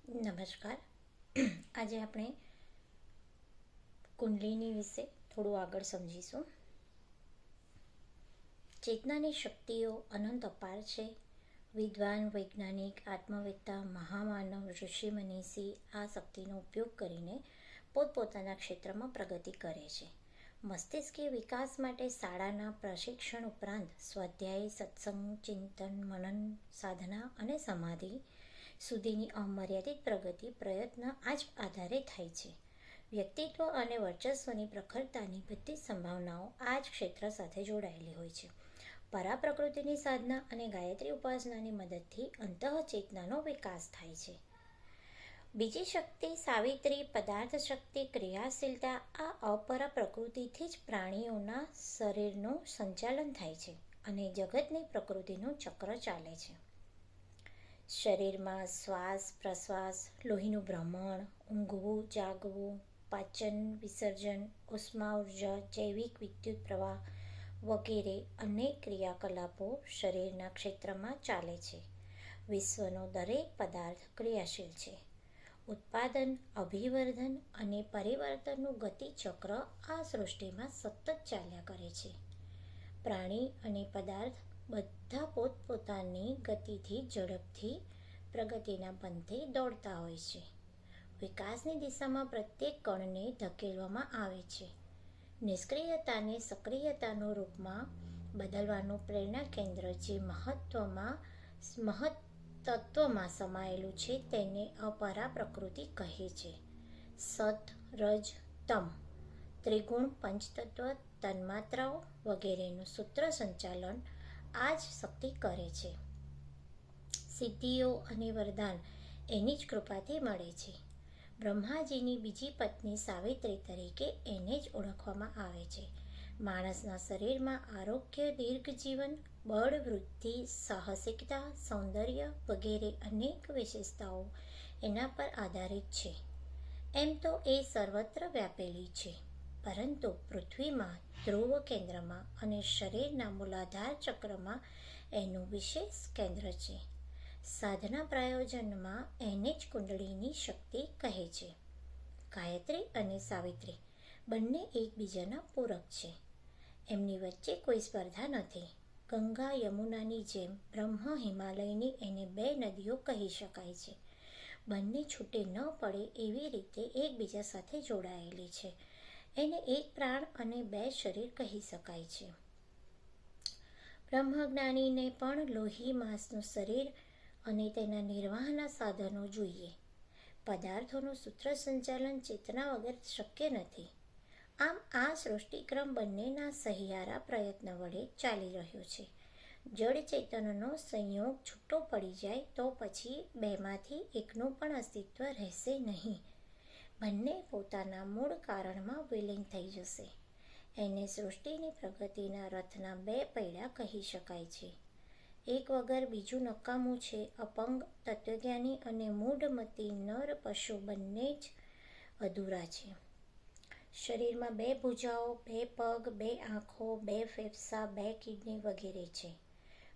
નમસ્કાર. આજે આપણે કુંડલિની વિશે થોડું આગળ સમજીશું. ચેતનાની શક્તિઓ અનંત અપાર છે. વિદ્વાન, વૈજ્ઞાનિક, આત્મવેત્તા, મહામાનવ, ઋષિ મનીષી આ શક્તિનો ઉપયોગ કરીને પોતપોતાના ક્ષેત્રમાં પ્રગતિ કરે છે. મસ્તિષ્કીય વિકાસ માટે શાળાના પ્રશિક્ષણ ઉપરાંત સ્વાધ્યાય, સત્સંગ, ચિંતન, મનન, સાધના અને સમાધિ સુધીની અમર્યાદિત પ્રગતિ પ્રયત્ન આ જ આધારે થાય છે. વ્યક્તિત્વ અને વર્ચસ્વની પ્રખરતાની બધી સંભાવનાઓ આ જ ક્ષેત્ર સાથે જોડાયેલી હોય છે. પરાપ્રકૃતિની સાધના અને ગાયત્રી ઉપાસનાની મદદથી અંતઃચેતનાનો વિકાસ થાય છે. બીજી શક્તિ સાવિત્રી, પદાર્થ શક્તિ, ક્રિયાશીલતા આ અપરા પ્રકૃતિથી જ પ્રાણીઓના શરીરનું સંચાલન થાય છે અને જગતની પ્રકૃતિનું ચક્ર ચાલે છે. શરીરમાં શ્વાસ પ્રશ્વાસ, લોહીનું ભ્રમણ, ઊંઘવું જાગવું, પાચન વિસર્જન, ઉષ્મા ઉર્જા, જૈવિક વિદ્યુત પ્રવાહ વગેરે અનેક ક્રિયાકલાપો શરીરના ક્ષેત્રમાં ચાલે છે. વિશ્વનો દરેક પદાર્થ ક્રિયાશીલ છે. ઉત્પાદન, અભિવર્ધન અને પરિવર્તનનું ગતિચક્ર આ સૃષ્ટિમાં સતત ચાલ્યા કરે છે. પ્રાણી અને પદાર્થ બધા પોતપોતાની ગતિથી ઝડપથી પ્રગતિના પંથે દોડતા હોય છે. વિકાસની દિશામાં પ્રત્યેક કણને ધકેલવામાં આવે છે. નિષ્ક્રિયતાને સક્રિયતાના રૂપમાં બદલવાનું પ્રેરણા કેન્દ્ર જે મહત્તત્વમાં સમાયેલું છે તેને અપરા પ્રકૃતિ કહે છે. સત, રજ, તમ ત્રિગુણ, પંચતત્વ, તન્માત્રાઓ વગેરેનું સૂત્ર સંચાલન આ જ શક્તિ કરે છે. સિદ્ધિઓ અને વરદાન એની જ કૃપાથી મળે છે. બ્રહ્માજીની બીજી પત્ની સાવિત્રી તરીકે એને જ ઓળખવામાં આવે છે. માણસના શરીરમાં આરોગ્ય, દીર્ઘજીવન, બળ, વૃદ્ધિ, સાહસિકતા, સૌંદર્ય વગેરે અનેક વિશેષતાઓ એના પર આધારિત છે. એમ તો એ સર્વત્ર વ્યાપેલી છે, પરંતુ પૃથ્વીમાં ધ્રુવ કેન્દ્રમાં અને શરીરના મૂલાધાર ચક્રમાં એનું વિશેષ કેન્દ્ર છે. સાધના પ્રયોજનમાં એને જ કુંડળીની શક્તિ કહે છે. ગાયત્રી અને સાવિત્રી બંને એકબીજાના પૂરક છે. એમની વચ્ચે કોઈ સ્પર્ધા નથી. ગંગા યમુનાની જેમ બ્રહ્મ હિમાલયની એને બે નદીઓ કહી શકાય છે. બંને છૂટે ન પડે એવી રીતે એકબીજા સાથે જોડાયેલી છે. એને એક પ્રાણ અને બે શરીર કહી શકાય છે. બ્રહ્મજ્ઞાનીને પણ લોહી માંસનું શરીર અને તેના નિર્વાહના સાધનો જોઈએ. પદાર્થોનું સૂત્ર સંચાલન ચેતના વગર શક્ય નથી. આમ આ સૃષ્ટિક્રમ બંનેના સહિયારા પ્રયત્ન વડે ચાલી રહ્યો છે. જડ ચેતનનો સંયોગ છૂટો પડી જાય તો પછી બેમાંથી એકનું પણ અસ્તિત્વ રહેશે નહીં. બંને પોતાના મૂળ કારણમાં વિલીન થઈ જશે. એને સૃષ્ટિની પ્રગતિના રથના બે પૈડા કહી શકાય છે. એક વગર બીજું નકામું છે. અપંગ, તત્વજ્ઞાની અને મૂઢમતી નર પશુ બંને જ અધૂરા છે. શરીરમાં બે ભુજાઓ, બે પગ, બે આંખો, બે ફેફસા, બે કિડની વગેરે છે.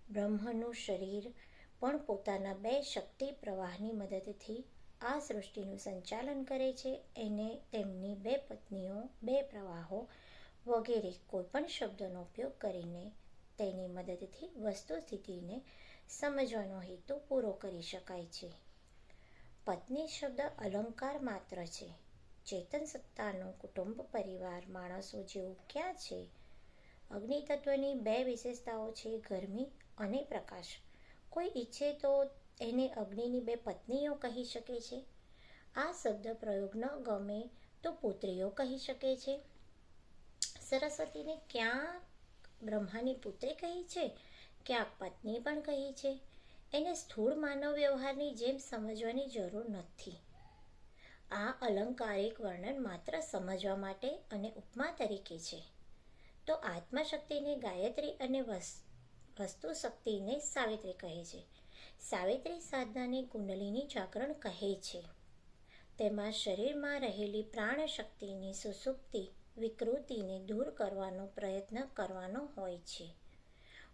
બ્રહ્મનું શરીર પણ પોતાના બે શક્તિ પ્રવાહની મદદથી આ સૃષ્ટિનું સંચાલન કરે છે. એને તેમની બે પત્નીઓ, બે પ્રવાહો વગેરે કોઈપણ શબ્દનો ઉપયોગ કરીને તેની મદદથી વસ્તુસ્થિતિને સમજવાનો હેતુ પૂરો કરી શકાય છે. પત્ની શબ્દ અલંકાર માત્ર છે. ચેતન સત્તાનું કુટુંબ પરિવાર માણસો જેવું ક્યાં છે? અગ્નિતત્વની બે વિશેષતાઓ છે, ગરમી અને પ્રકાશ. કોઈ ઈચ્છે તો એને અગ્નિની બે પત્નીઓ કહી શકે છે. આ શબ્દ પ્રયોગ ન ગમે તો પુત્રીઓ કહી શકે છે. સરસ્વતીને ક્યાંક બ્રહ્માની પુત્રી કહી છે, ક્યાંક પત્ની પણ કહી છે. એને સ્થૂળ માનવ વ્યવહારની જેમ સમજવાની જરૂર નથી. આ અલંકારિક વર્ણન માત્ર સમજવા માટે અને ઉપમા તરીકે છે. તો આત્મશક્તિને ગાયત્રી અને વસ્તુ શક્તિને સાવિત્રી કહે છે. સાવિત્રી સાધનાને કુંડલિની જાગરણ કહે છે. તેમાં શરીરમાં રહેલી પ્રાણ શક્તિની સુષુપ્તિ વિકૃતિને દૂર કરવાનો પ્રયત્ન કરવાનો હોય છે.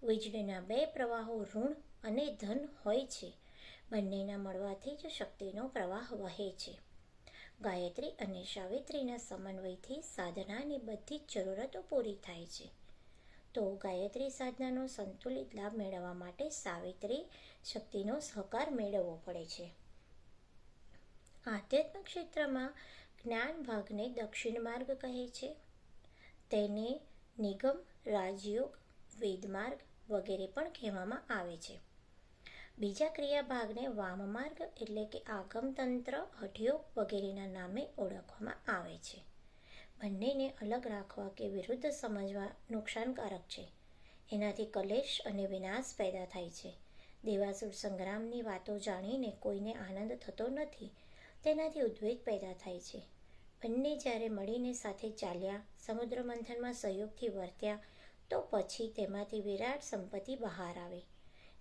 વીજળીના બે પ્રવાહો ઋણ અને ધન હોય છે. બંનેના મળવાથી જ શક્તિનો પ્રવાહ વહે છે. ગાયત્રી અને સાવિત્રીના સમન્વયથી સાધનાની બધી જ જરૂરતો પૂરી થાય છે. તો ગાયત્રી સાધનાનો સંતુલિત લાભ મેળવવા માટે સાવિત્રી શક્તિનો સહકાર મેળવવો પડે છે. આધ્યાત્મ ક્ષેત્રમાં જ્ઞાન ભાગને દક્ષિણ માર્ગ કહે છે. તેને નિગમ, રાજયોગ, વેદમાર્ગ વગેરે પણ કહેવામાં આવે છે. બીજા ક્રિયા ભાગને વામ માર્ગ એટલે કે આગમતંત્ર, હઠયોગ વગેરેના નામે ઓળખવામાં આવે છે. બંનેને અલગ રાખવા કે વિરુદ્ધ સમજવા નુકસાનકારક છે. એનાથી કલેશ અને વિનાશ પેદા થાય છે. દેવાસુર સંગ્રામની વાતો જાણીને કોઈને આનંદ થતો નથી. તેનાથી ઉદ્વેગ પેદા થાય છે. બંને જ્યારે મળીને સાથે ચાલ્યા, સમુદ્ર મંથનમાં સહયોગથી વર્ત્યા, તો પછી તેમાંથી વિરાટ સંપત્તિ બહાર આવે.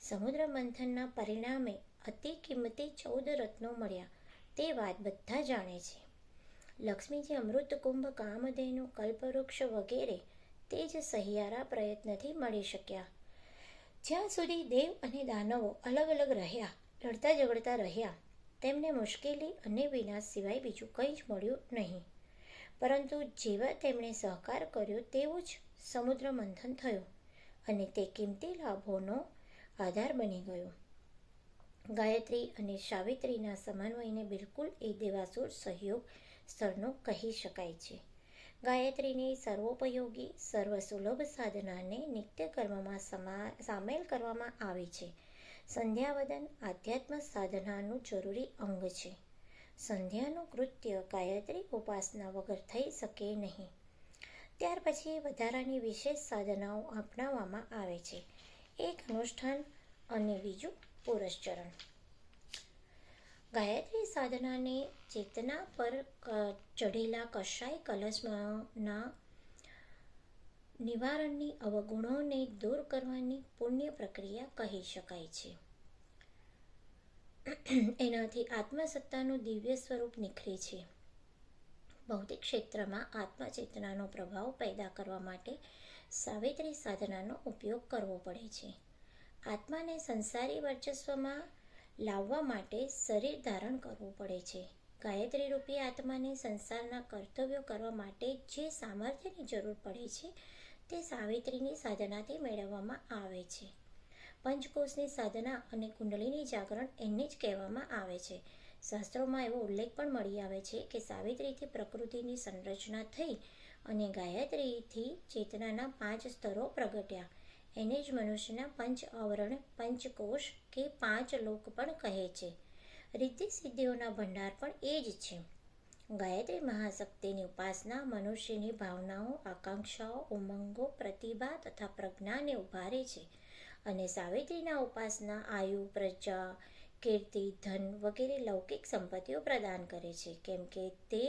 સમુદ્ર મંથનના પરિણામે અતિ કિંમતી 14 રત્નો મળ્યા તે વાત બધા જાણે છે. લક્ષ્મીજી, અમૃતકુંભ, કામધેનુ, કલ્પવૃક્ષ વગેરે તે જ સહિયારા પ્રયત્નથી મળી શક્યા. જ્યાં સુધી દેવ અને દાનવો અલગ અલગ રહ્યા, લડતા ઝઘડતા રહ્યા, તેમને મુશ્કેલી અને વિનાશ સિવાય બીજું કંઈ જ મળ્યું નહીં. પરંતુ જેવા તેમણે સહકાર કર્યો તેવું જ સમુદ્ર મંથન થયું અને તે કિંમતી લાભોનો આધાર બની ગયો. ગાયત્રી અને સાવિત્રીના સમન્વયને બિલકુલ એ દેવાસુર સહયોગ સ્થળનો કહી શકાય છે. ગાયત્રીની સર્વોપયોગી, સર્વસુલભ સાધનાને નિત્યકર્મમાં સામેલ કરવામાં આવી છે. સંધ્યાવદન આધ્યાત્મ સાધનાનું જરૂરી અંગ છે. સંધ્યાનું કૃત્ય ગાયત્રી ઉપાસના વગર થઈ શકે નહીં. ત્યાર પછી વધારાની વિશેષ સાધનાઓ અપનાવવામાં આવે છે. એક અનુષ્ઠાન અને બીજું પુરસ્ચરણ. ગાયત્રી સાધનાને ચેતના પર ચઢેલા કશાય કલશના નિવારણની અવગુણોને દૂર કરવાની પુણ્ય પ્રક્રિયા કહી શકાય છે. એનાથી આત્મસત્તાનું દિવ્ય સ્વરૂપ નિખરે છે. ભૌતિક ક્ષેત્રમાં આત્મચેતનાનો પ્રભાવ પેદા કરવા માટે સાવિત્રી સાધનાનો ઉપયોગ કરવો પડે છે. આત્માને સંસારી વર્ચસ્વમાં લાવવા માટે શરીર ધારણ કરવું પડે છે. ગાયત્રી રૂપી આત્માને સંસારના કર્તવ્યો કરવા માટે જે સામર્થ્યની જરૂર પડે છે તે સાવિત્રીની સાધનાથી મેળવવામાં આવે છે. પંચકોશની સાધના અને કુંડલીની જાગરણ એને જ કહેવામાં આવે છે. શાસ્ત્રોમાં એવો ઉલ્લેખ પણ મળી આવે છે કે સાવિત્રીથી પ્રકૃતિની સંરચના થઈ અને ગાયત્રીથી ચેતનાના 5 સ્તરો પ્રગટ્યા. એને જ મનુષ્યના 5 આવરણ, પંચકોશ કે 5 લોક પણ કહે છે. રિદ્ધિ સિદ્ધિઓના ભંડાર પણ એ જ છે. ગાયત્રી મહાશક્તિની ઉપાસના મનુષ્યની ભાવનાઓ, આકાંક્ષાઓ, ઉમંગો, પ્રતિભા તથા પ્રજ્ઞાને ઉભારે છે અને સાવિત્રીના ઉપાસના આયુ, પ્રજા, કીર્તિ, ધન વગેરે લૌકિક સંપત્તિઓ પ્રદાન કરે છે, કેમ કે તે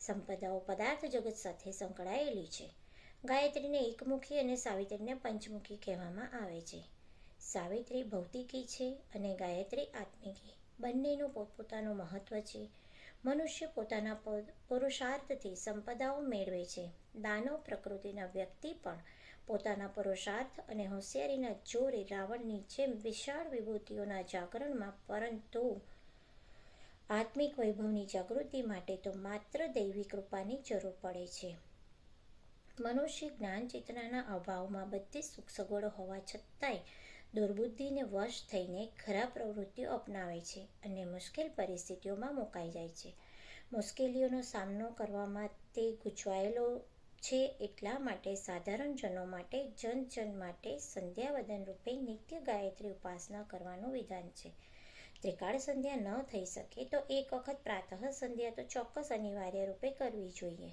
સંપદાઓ પદાર્થ જગત સાથે સંકળાયેલી છે. ગાયત્રીને એકમુખી અને સાવિત્રીને પંચમુખી કહેવામાં આવે છે. સાવિત્રી ભૌતિકી છે અને ગાયત્રી આત્મિકી. બંનેનું પોતપોતાનું મહત્વ છે. મનુષ્ય પોતાના પુરુષાર્થથી સંપદાઓ મેળવે છે. દાનવ પ્રકૃતિના વ્યક્તિ પણ પોતાના પુરુષાર્થ અને હોશિયારીના જોરે રાવણની જેમ વિશાળ વિભૂતિઓના જાગરણમાં, પરંતુ આત્મિક વૈભવની જાગૃતિ માટે તો માત્ર દૈવી કૃપાની જરૂર પડે છે. મનુષ્ય જ્ઞાન ચેતનાના અભાવમાં બધી સુખ સગવડો હોવા છતાંય દુર્બુદ્ધિને વશ થઈને ખરાબ પ્રવૃત્તિઓ અપનાવે છે અને મુશ્કેલ પરિસ્થિતિઓમાં મુકાઈ જાય છે. મુશ્કેલીઓનો સામનો કરવામાં તે ગૂંચવાયેલો છે. એટલા માટે સાધારણ જનો માટે, જન માટે સંધ્યાવદન રૂપે નિત્ય ગાયત્રી ઉપાસના કરવાનું વિધાન છે. ત્રિકાળ સંધ્યા ન થઈ શકે તો એક વખત પ્રાતઃ સંધ્યા તો ચોક્કસ અનિવાર્ય રૂપે કરવી જોઈએ.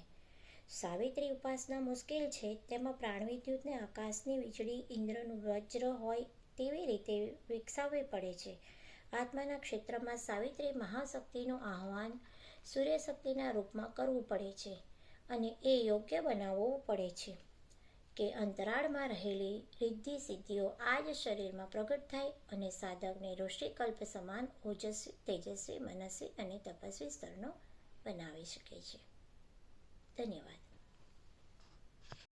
સાવિત્રી ઉપાસના મુશ્કેલ છે. તેમાં પ્રાણવિદ્યુતને આકાશની વીજળી, ઇન્દ્રનું વજ્ર હોય તેવી રીતે વિકસાવવી પડે છે. આત્માના ક્ષેત્રમાં સાવિત્રી મહાશક્તિનું આહ્વાન સૂર્યશક્તિના રૂપમાં કરવું પડે છે અને એ યોગ્ય બનાવવું પડે છે કે અંતરાળમાં રહેલી રિદ્ધિ સિદ્ધિઓ આ જ શરીરમાં પ્રગટ થાય અને સાધકને ઋષિકલ્પ સમાન ઓજસ્વી, તેજસ્વી, મનસ્વી અને તપસ્વી સ્તરનો બનાવી શકે છે. ધન્યવાદ.